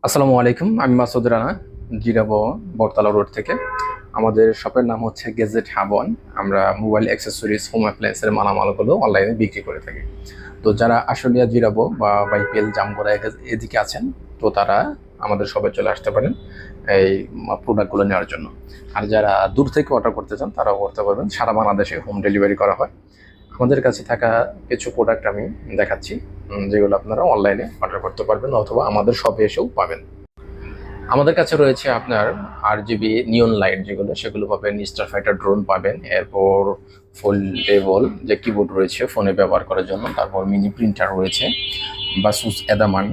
আসসালামু আলাইকুম, আমি মাসুদ রানা, জিরাবো বটতলা রোড থেকে। আমাদের শপের নাম হচ্ছে গেজেট হাবন। আমরা মোবাইল অ্যাক্সেসরিজ, হোম অ্যাপ্লায়েন্সের মালামালগুলো অনলাইনে বিক্রি করে থাকি। তো যারা আশুলিয়া, জিরাবো বা বাইপেল, জামগড়া এদিকে আছেন, তো তারা আমাদের শপে চলে আসতে পারেন এই প্রোডাক্টগুলো নেওয়ার জন্য। আর যারা দূর থেকে অর্ডার করতে চান তারাও করতে পারবেন, সারা বাংলাদেশে হোম ডেলিভারি করা হয়। আমাদের কাছে থাকা কিছু প্রোডাক্ট আমি দেখাচ্ছি, যেগুলো আপনারা অনলাইনে অর্ডার করতে পারবেন অথবা আমাদের শপে এসেও পাবেন। আমাদের কাছে রয়েছে আপনার RGB নিয়ন লাইট, সেগুলো পাবেন। স্টার ফাইটার ড্রোন পাবেন, এরপর ফোল্ডেবল যে কিবোর্ড রয়েছে ফোনে ব্যবহার করার জন্য, তারপর মিনি প্রিন্টার রয়েছে, বাসুস এদামান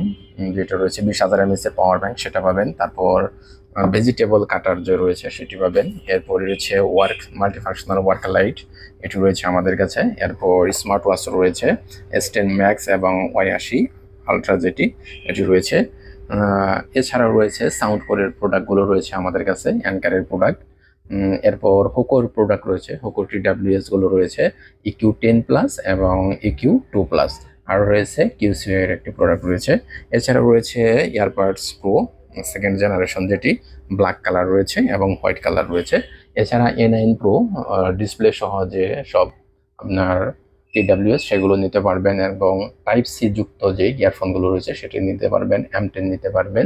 যেটা রয়েছে 20,000 mAh এর পাওয়ার ব্যাংক, সেটা পাবেন। তারপর ভেজিটেবল কাটার যে রয়েছে সেটি পাবেন। এরপর রয়েছে মাল্টিফাংশনাল ওয়ার্ক লাইট, এটি রয়েছে আমাদের কাছে। এরপর স্মার্ট ওয়াচ রয়েছে S10 ম্যাক্স এবং Y80 আলট্রা, এটি রয়েছে। এছাড়াও রয়েছে সাউন্ড কোরের প্রোডাক্টগুলো রয়েছে আমাদের কাছে, অ্যানকারের প্রোডাক্ট। এরপর হোকোর প্রোডাক্ট রয়েছে, হোকোর TWS গুলো রয়েছে, EQ10+ এবং EQ2+। আর রয়েছে QCO এর একটি প্রোডাক্ট রয়েছে। এছাড়াও রয়েছে ইয়ারবাডস প্রো সেকেন্ড জেনারেশন, যেটি ব্ল্যাক কালার রয়েছে এবং হোয়াইট কালার রয়েছে। এছাড়া A9 প্রো ডিসপ্লে সহ যে সব আপনার TWS সেগুলো নিতে পারবেন, এবং Type-C যুক্ত যে ইয়ারফোনগুলো রয়েছে সেটি নিতে পারবেন, M10 নিতে পারবেন।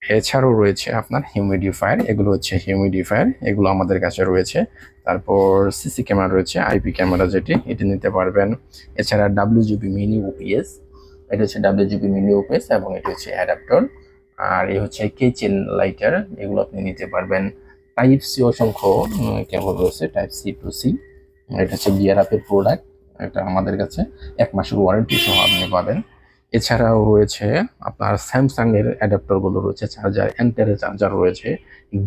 এছাড়াও রয়েছে আপনার হিউমিডিফায়ার, এগুলো হচ্ছে হিউমিডিফায়ার, এগুলো আমাদের কাছে রয়েছে। তারপর সিসি ক্যামেরা রয়েছে, IP ক্যামেরা, এটি নিতে পারবেন। এছাড়া WGB মিনি UPS, এটা হচ্ছে WGB মিনি UPS এবং এটি হচ্ছে অ্যাডাপ্টার। আর এই হচ্ছে কিচেন লাইটার, এগুলো আপনি নিতে পারবেন। Type-C অসংখ্য কেবল রয়েছে, Type-C to C। এটা হচ্ছে গিয়ার আপের প্রোডাক্ট, এটা আমাদের কাছে 1 মাসের ওয়ারেন্টি সহ আপনি পাবেন। এছাড়াও রয়েছে আপনার স্যামসাং এর অ্যাডাপ্টার গুলো রয়েছে, চার্জার, এন্টারের চার্জার রয়েছে,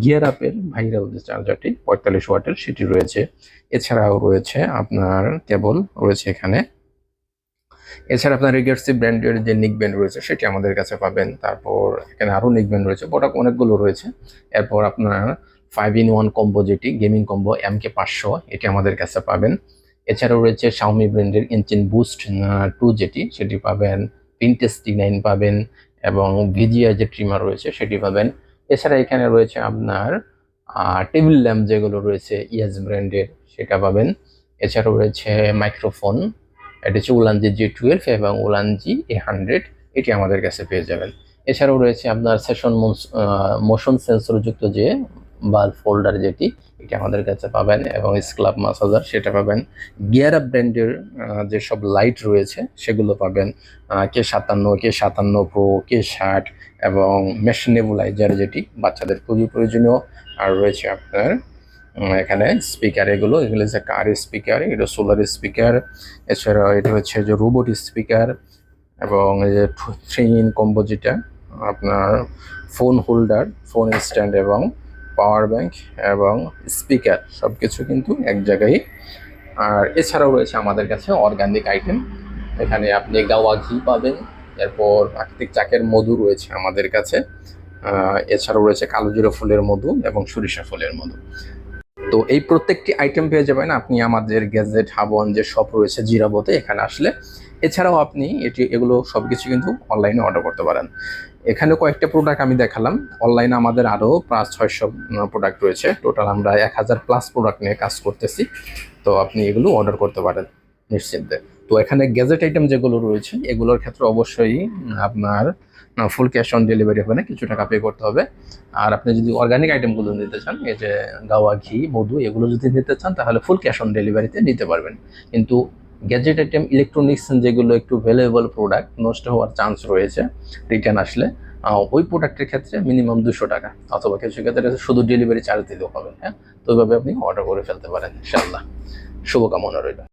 গিয়ার আপের ভাইরাল যে চার্জারটি 45 ওয়াটের সেটি রয়েছে। এছাড়াও রয়েছে আপনার কেবল রয়েছে এখানে। এছাড়া আপনার রিগার্সি ব্র্যান্ডের যে নিক ব্যান্ড রয়েছে সেটি আমাদের কাছে পাবেন। তারপর এখানে আরো নিক ব্যান্ড রয়েছে, প্রোডাক্ট অনেকগুলো রয়েছে। এরপর আপনার 5-in-1 কম্বো, যেটি গেমিং কম্বো MK500, এটি আমাদের কাছে পাবেন। এছাড়াও রয়েছে শাওমি ব্র্যান্ডের ইঞ্চিন বুস্ট 2, সেটি পাবেন। ভিনটেজ T9 পাবেন এবং ভিজিআই যে ট্রিমার রয়েছে সেটি পাবেন। এছাড়া এখানে রয়েছে আপনার টেবিল ল্যাম্প যেগুলো রয়েছে ইয়াস ব্র্যান্ডের, সেটা পাবেন। এছাড়াও রয়েছে মাইক্রোফোন, এটা হচ্ছে উলানজি G12 এবং উলানজি A100, এটি আমাদের কাছে পেয়ে যাবেন। এছাড়াও রয়েছে আপনার মোশন সেন্সর যুক্ত যে বাল্ব হোল্ডার, এটি আমাদের কাছে পাবেন, এবং স্ক্লাব মাসাজার সেটা পাবেন। গিয়ার আপ ব্র্যান্ডের যেসব লাইট রয়েছে সেগুলো পাবেন, K57, K57 প্রো, K60 এবং মেশ নেবুলাইজার, যেটি বাচ্চাদের খুবই প্রয়োজনীয়। আর রয়েছে আপনার এখানে স্পিকার, এগুলো হচ্ছে কার স্পিকার, এটা সোলার স্পিকার। এছাড়া এটা হচ্ছে যে রোবট স্পিকার, এবং এই যে 3-in কম্বো, যেটা আপনার ফোন হোল্ডার, ফোন স্ট্যান্ড এবং পাওয়ার ব্যাংক এবং স্পিকার সবকিছু কিন্তু এক জায়গায়। আর এছাড়াও রয়েছে আমাদের কাছে অর্গানিক আইটেম, এখানে আপনি গাওয়া ঘি পাবেন। এরপর প্রাকৃতিক চাকের মধু রয়েছে আমাদের কাছে। এছাড়াও রয়েছে কালো জিরা ফুলের মধু এবং সরিষা ফুলের মধু। তো এই প্রত্যেকটি আইটেম পেয়ে যাবেন আপনি আমাদের গেজেট হাবন যে শপ রয়েছে জিরাবোতে, এখানে আসলে। এছাড়াও আপনি এগুলো সবকিছু কিন্তু অনলাইনে অর্ডার করতে পারেন। এখানে কয়েকটা প্রোডাক্ট আমি দেখালাম, অনলাইনে আমাদের আরও প্রায় 600 প্রোডাক্ট রয়েছে। টোটাল আমরা 1000+ প্রোডাক্ট নিয়ে কাজ করতেছি। তো আপনি এগুলো অর্ডার করতে পারেন নিশ্চিন্তে। তো এখানে গ্যাজেট আইটেম যেগুলো রয়েছে এগুলোর ক্ষেত্রে অবশ্যই আপনার ফুল ক্যাশ অন ডেলিভারি হবে না, কিছু টাকা পে করতে হবে। আর আপনি যদি অর্গানিক আইটেমগুলো নিতে চান, এই যে গাওয়া ঘি, মধু, এগুলো যদি নিতে চান তাহলে ফুল ক্যাশ অন ডেলিভারিতে নিতে পারবেন। কিন্তু গ্যাজেট আইটেম, ইলেকট্রনিক্স যেগুলো একটু ভ্যালুয়েবল প্রোডাক্ট, নষ্ট হওয়ার চান্স রয়েছে রিটার্ন আসলে, ওই প্রোডাক্টের ক্ষেত্রে মিনিমাম 200 টাকা, অথবা কিছু ক্ষেত্রে শুধু ডেলিভারি চার্জ দিতেও হবে। হ্যাঁ, তো ওইভাবে আপনি অর্ডার করে ফেলতে পারেন ইনশাআল্লাহ। শুভকামনা রইল।